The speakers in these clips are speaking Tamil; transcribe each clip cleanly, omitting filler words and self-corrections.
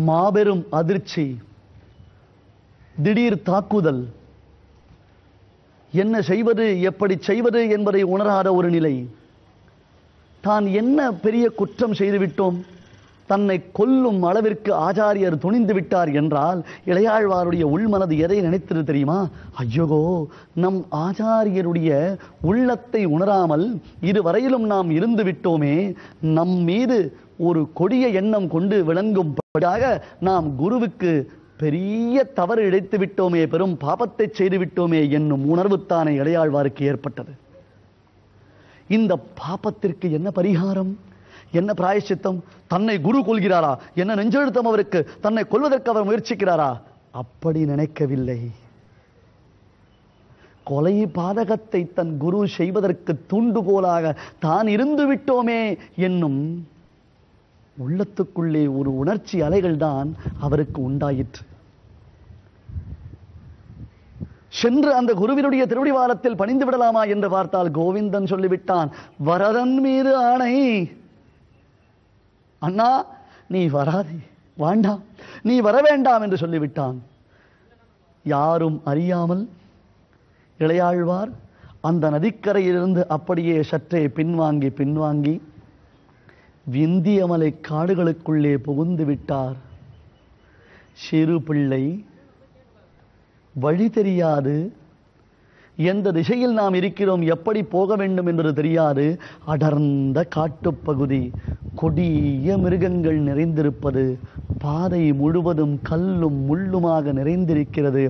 மாபெரும் அதிர்ச்சி, திடீர் தாக்குதல், என்ன செய்வது எப்படி செய்வது என்பதை உணராத ஒரு நிலை. தான் என்ன பெரிய குற்றம் செய்துவிட்டோம், தன்னை கொல்லும் அளவிற்கு ஆச்சாரியர் துணிந்து விட்டார் என்றால் இளையாழ்வாருடைய உள்மனது எதை நினைத்தது தெரியுமா? ஐயோ, நம் ஆச்சாரியருடைய உள்ளத்தை உணராமல் இதுவரையிலும் நாம் இருந்து விட்டோமே, நம் மீது ஒரு கொடிய எண்ணம் கொண்டு விளங்கும்படியாக நாம் குருவுக்கு பெரிய தவறு இழைத்து விட்டோமே, பெரும் பாபத்தை செய்து விட்டோமே என்னும் உணர்வுத்தானே இளையாழ்வாருக்கு ஏற்பட்டது. இந்த பாபத்திற்கு என்ன பரிகாரம், என்ன பிராயச்சித்தம்? தன்னை குரு கொள்கிறாரா? என்ன நெஞ்செழுத்தம் அவருக்கு? தன்னை கொல்வதற்கு அவர் முயற்சிக்கிறாரா? அப்படி நினைக்கவில்லை. கொலை பாதகத்தை தன் குரு செய்வதற்கு தூண்டுகோலாக தான் இருந்து விட்டோமே என்னும் உள்ளத்துக்குள்ளே ஒரு உணர்ச்சி அலைகள் தான் அவருக்கு உண்டாயிற்று. சென்று அந்த குருவினுடைய திருவடிவாரத்தில் பணிந்து விடலாமா என்று பார்த்தால் கோவிந்தன் சொல்லிவிட்டான், வரதன் மீது ஆணை, அண்ணா நீ வராதே, வேண்டாம், நீ வர வேண்டாம் என்று சொல்லிவிட்டான். யாரும் அறியாமல் இளையாழ்வார் அந்த நதிக்கரையிலிருந்து அப்படியே சற்றே பின்வாங்கி விந்தியமலை காடுகளுக்குள்ளே புகுந்து விட்டார். சிறு பிள்ளை, வழி தெரியாது, எந்த திசையில் நாம் இருக்கிறோம், எப்படி போக வேண்டும் என்பது தெரியாது. அடர்ந்த காட்டுப்பகுதி, கொடிய மிருகங்கள் நிறைந்திருப்பது, பாதை முழுவதும் கல்லும் முள்ளுமாக நிறைந்திருக்கிறது.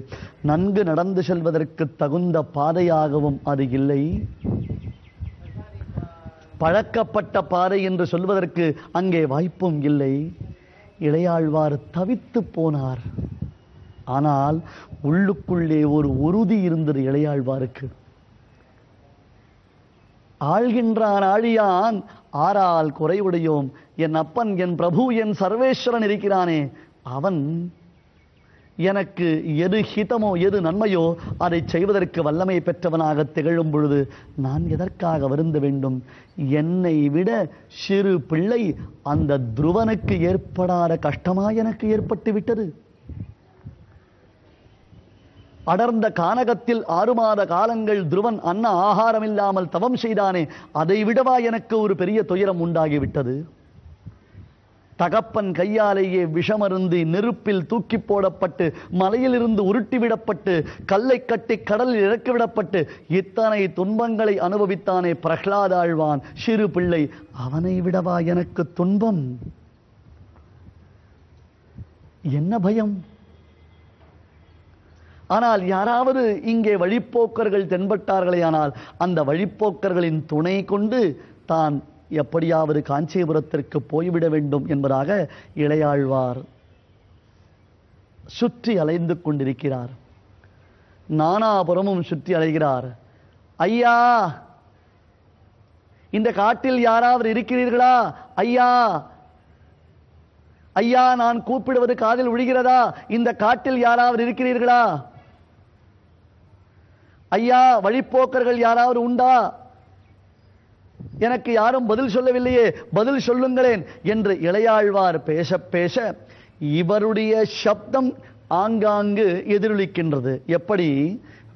நன்கு நடந்து செல்வதற்கு தகுந்த பாதையாகவும் அது இல்லை. பழக்கப்பட்ட பாதை என்று சொல்வதற்கு அங்கே வாய்ப்பும் இல்லை. இளையாழ்வார் தவித்து போனார். ஆனால் உள்ளுக்குள்ளே ஒரு உறுதி இருந்தது இளையாழ்வாருக்கு. ஆள்கின்றான் ஆழியான் ஆறால் குறைவுடையோம், என் அப்பன் என் பிரபு என் சர்வேஸ்வரன் இருக்கிறானே, அவன் எனக்கு எது ஹிதமோ எது நன்மையோ அதை செய்வதற்கு வல்லமை பெற்றவனாக திகழும் பொழுது நான் எதற்காக வருந்த வேண்டும்? என்னை விட சிறு பிள்ளை அந்த துருவனுக்கு ஏற்படாத கஷ்டமா எனக்கு ஏற்பட்டு விட்டது. அடர்ந்த கானகத்தில் 6 மாத காலங்கள் துருவன் அன்ன ஆகாரம் இல்லாமல் தவம் செய்தானே, அதை விடவா எனக்கு ஒரு பெரிய துயரம் உண்டாகிவிட்டது? தகப்பன் கையாலேயே விஷமருந்தி நெருப்பில் தூக்கி போடப்பட்டு மலையிலிருந்து உருட்டிவிடப்பட்டு கல்லை கட்டி கடலில் இறக்கிவிடப்பட்டு இத்தனை துன்பங்களை அனுபவித்தானே பிரஹ்லாதாழ்வான் சிறு பிள்ளை, அவனை விடவா எனக்கு துன்பம்? என்ன பயம்? ஆனால் யாராவது இங்கே வழிப்போக்கர்கள் தென்பட்டார்களே, ஆனால் அந்த வழிப்போக்கர்களின் துணை கொண்டு தான் எப்படியாவது காஞ்சிபுரத்திற்கு போய்விட வேண்டும் என்பதாக இளையாழ்வார் சுற்றி அலைந்து கொண்டிருக்கிறார். நானாபுரமும் சுற்றி அலைகிறார். ஐயா, இந்த காட்டில் யாராவது இருக்கிறீர்களா? ஐயா, ஐயா, நான் கூப்பிடுவது காதில் விழுகிறதா? இந்த காட்டில் யாராவது இருக்கிறீர்களா? ஐயா, வழிப்போக்கர்கள் யாராவது உண்டா? எனக்கு யாரும் பதில் சொல்லவில்லையே, பதில் சொல்லுங்களேன் என்று இளையாழ்வார் பேச பேச இவருடைய சப்தம் ஆங்காங்கு எதிரொலிக்கின்றது. எப்படி?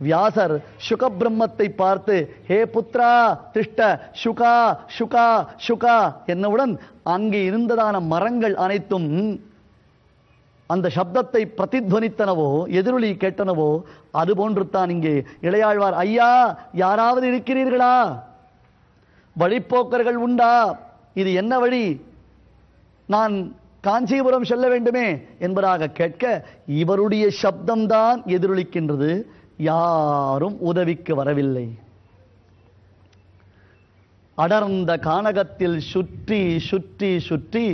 வியாசர் சுகபிரம்மத்தை பார்த்து ஹே புத்ரா திஷ்ட சுகா சுகா சுகா என்னவுடன் அங்கே இருந்ததான மரங்கள் அனைத்தும் அந்த சப்தத்தை பிரதித்வனித்தனவோ எதிரொலி கேட்டனவோ அதுபோன்று தான் இங்கே இளையாழ்வார், ஐயா யாராவது இருக்கிறீர்களா? வழிப்போக்கர்கள் உண்டா? இது என்ன வழி? நான் காஞ்சிபுரம் செல்ல வேண்டுமே என்பதாக கேட்க இவருடைய சப்தம்தான் எதிரொலிக்கின்றது. யாரும் உதவிக்கு வரவில்லை. அடர்ந்த கானகத்தில் சுற்றி சுற்றி சுற்றி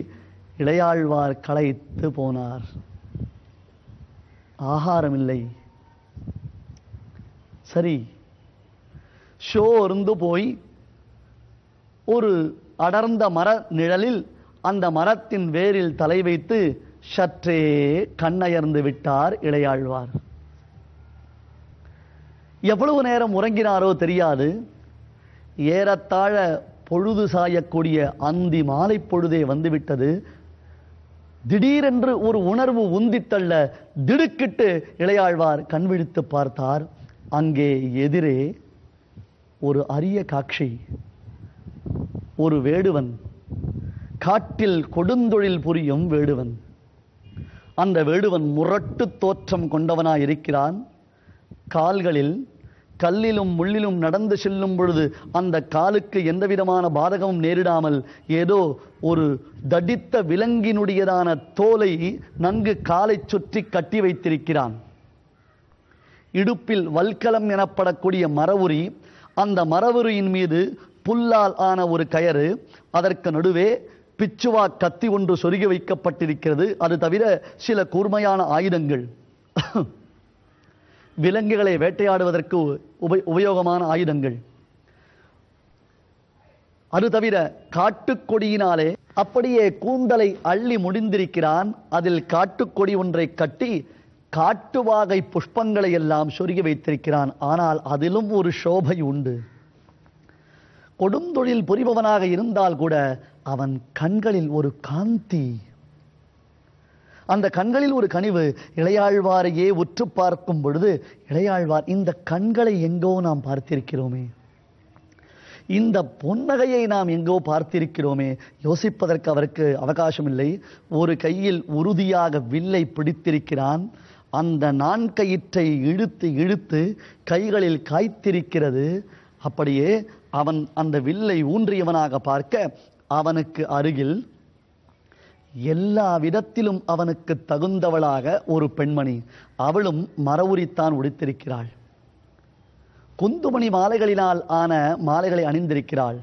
இளையாழ்வார் களைத்து போனார். ஆகாரம் இல்லை. சரி, சோர்ந்து போய் ஒரு அடர்ந்த மர நிழலில் அந்த மரத்தின் வேரில் தலை வைத்து சற்றே கண்ணயர்ந்து விட்டார் இளையாழ்வார். எவ்வளவு நேரம் உறங்கினாரோ தெரியாது. ஏறத்தாழ பொழுது சாயக்கூடிய அந்தி மாலை பொழுதே வந்துவிட்டது. திடீரென்று ஒரு உணர்வு உந்தித்தள்ள திடுக்கிட்டு இளையாழ்வார் கண் விழித்து பார்த்தார். அங்கே எதிரே ஒரு அரிய காட்சி. ஒரு வேடுவன், காட்டில் கொடுந்தொழில் புரியும் வேடுவன். அந்த வேடுவன் முரட்டு தோற்றம் கொண்டவனாயிருக்கிறான். கால்களில் கல்லிலும் முள்ளிலும் நடந்து செல்லும் பொழுது அந்த காலுக்கு எந்தவிதமான பாதகமும் நேரிடாமல் ஏதோ ஒரு தடித்த விலங்கினுடையதான தோலை நன்கு காலை சுற்றி கட்டி வைத்திருக்கிறான். இடுப்பில் வல்கலம் எனப்படக்கூடிய மரவுரி, அந்த மரவுரியின் மீது புல்லால் ஆன ஒரு கயறு, அதற்கு நடுவே பிச்சுவா கத்தி ஒன்று சொருகி வைக்கப்பட்டிருக்கிறது. அது தவிர சில கூர்மையான ஆயுதங்கள், விலங்குகளை வேட்டையாடுவதற்கு உபயோகமான ஆயுதங்கள். அது தவிர காட்டுக்கொடியினாலே அப்படியே கூந்தலை அள்ளி முடிந்திருக்கிறான். அதில் காட்டுக்கொடி ஒன்றை கட்டி காட்டுவாகை புஷ்பங்களை எல்லாம் சொருகி வைத்திருக்கிறான். ஆனால் அதிலும் ஒரு சோபை உண்டு. கொடுந்தொழில் புரிபவனாக இருந்தால் கூட அவன் கண்களில் ஒரு காந்தி, அந்த கண்களில் ஒரு கனிவு. இளையாழ்வாரையே உற்று பார்க்கும் பொழுது இளையாழ்வார் இந்த கண்களை எங்கோ நாம் பார்த்திருக்கிறோமே, இந்த பொன்னகையை நாம் எங்கோ பார்த்திருக்கிறோமே. யோசிப்பதற்கு அவருக்கு அவகாசம் இல்லை. ஒரு கையில் உறுதியாக வில்லை பிடித்திருக்கிறான். அந்த நான்கயிற்றை இழுத்து இழுத்து கைகளில் காய்த்திருக்கிறது. அப்படியே அவன் அந்த வில்லை ஊன்றியவனாக பார்க்க அவனுக்கு அருகில் எல்லா விதத்திலும் அவனுக்கு தகுந்தவளாக ஒரு பெண்மணி. அவளும் மரவுரித்தான் உடுத்திருக்கிறாள். குந்துமணி மாலைகளினால் ஆன மாலைகளை அணிந்திருக்கிறாள்.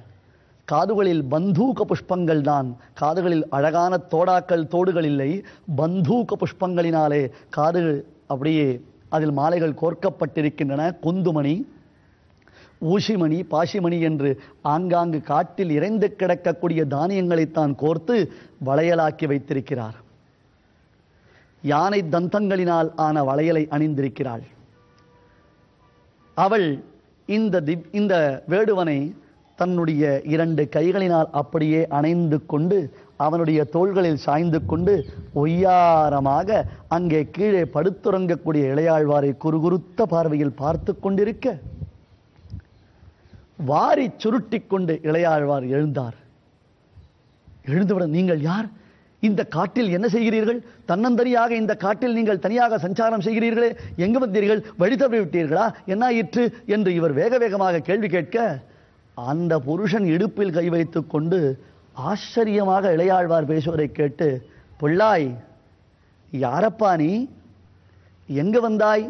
காதுகளில் பந்தூக புஷ்பங்கள் தான். காதுகளில் அழகான தோடாக்கள், தோடுகள் இல்லை, பந்தூக புஷ்பங்களினாலே காதுகள் அப்படியே அதில் மாலைகள் கோர்க்கப்பட்டிருக்கின்றன. குந்துமணி, ஊசிமணி, பாசிமணி என்று ஆங்காங்கு காட்டில் இறைந்து கிடக்கக்கூடிய தானியங்களைத்தான் கோர்த்து வளையலாக்கி வைத்திருக்கிறார். யானை தந்தங்களினால் ஆன வளையலை அணிந்திருக்கிறாள். அவள் இந்த வேடுவனை தன்னுடைய 2 கைகளினால் அப்படியே அணைந்து கொண்டு அவனுடைய தோள்களில் சாய்ந்து கொண்டு ஒய்யாரமாக அங்கே கீழே படுத்துறங்கக்கூடிய இளையாழ்வாரை குறுகுறுத்த பார்வையில் பார்த்து கொண்டிருக்க வாரி சுருட்டி கொண்டு இளையாழ்வார் எழுந்தார். எழுந்துவிட, நீங்கள் யார்? இந்த காட்டில் என்ன செய்கிறீர்கள்? தன்னந்தனியாக இந்த காட்டில் நீங்கள் தனியாக சஞ்சாரம் செய்கிறீர்களே, எங்கு வந்தீர்கள்? வழி தவறி விட்டீர்களா? என்ன ஆயிற்று என்று இவர் வேக வேகமாக கேள்வி கேட்க அந்த புருஷன் இடுப்பில் கை வைத்துக் கொண்டு ஆச்சரியமாக இளையாழ்வார் பேசுவதை கேட்டு, பிள்ளாய், யாரப்பா நீ? எங்கு வந்தாய்?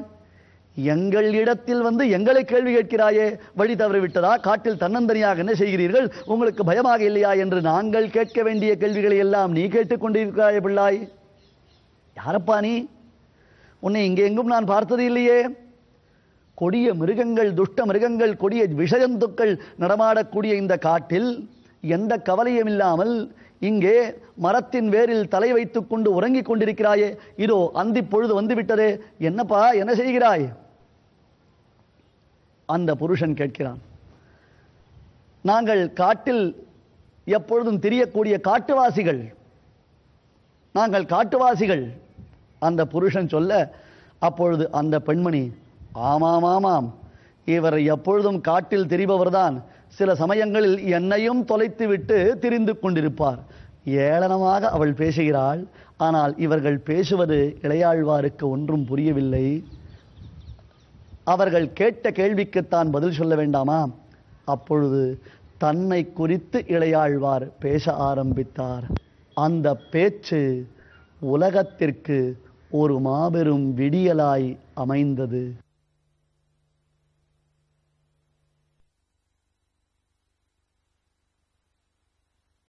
எங்கள் இடத்தில் வந்து எங்களை கேள்வி கேட்கிறாயே, வழி தவறி விட்டதா? காட்டில் தன்னந்தனியாக என்ன செய்கிறீர்கள்? உங்களுக்கு பயமாக இல்லையா என்று நாங்கள் கேட்க வேண்டிய கேள்விகளை எல்லாம் நீ கேட்டுக்கொண்டிருக்கிறாயே பிள்ளாய். யாரப்பா நீ? உன்னை இங்கே எங்கும் நான் பார்த்தது இல்லையே. கொடிய மிருகங்கள், துஷ்ட மிருகங்கள், கொடிய விஷஜந்துக்கள் நடமாடக்கூடிய இந்த காட்டில் எந்த கவலையும் இல்லாமல் இங்கே மரத்தின் வேரில் தலை வைத்துக் கொண்டு உறங்கிக் கொண்டிருக்கிறாயே, இதோ அந்தி பொழுது வந்துவிட்டதே, என்னப்பா, என்ன செய்கிறாய்? அந்த புருஷன் கேட்கிறான். நாங்கள் காட்டில் எப்பொழுதும் தெரியக்கூடிய காட்டுவாசிகள், நாங்கள் காட்டுவாசிகள். அந்த புருஷன் சொல்ல, அப்பொழுது அந்த பெண்மணி, ஆமாம் ஆமாம், இவர் எப்பொழுதும் காட்டில் திரிபவர்தான். சில சமயங்களில் என்னையும் தொலைத்து விட்டு திரிந்து கொண்டிருப்பார். ஏளனமாக அவள் பேசுகிறாள். ஆனால் இவர்கள் பேசுவது இளையாழ்வாருக்கு ஒன்றும் புரியவில்லை. அவர்கள் கேட்ட கேள்விக்குத்தான் பதில் சொல்ல வேண்டாமா? அப்பொழுது தன்னை குறித்து இளையாழ்வார் பேச ஆரம்பித்தார். அந்த பேச்சு உலகத்திற்கு ஒரு மாபெரும் விடியலாய் அமைந்தது.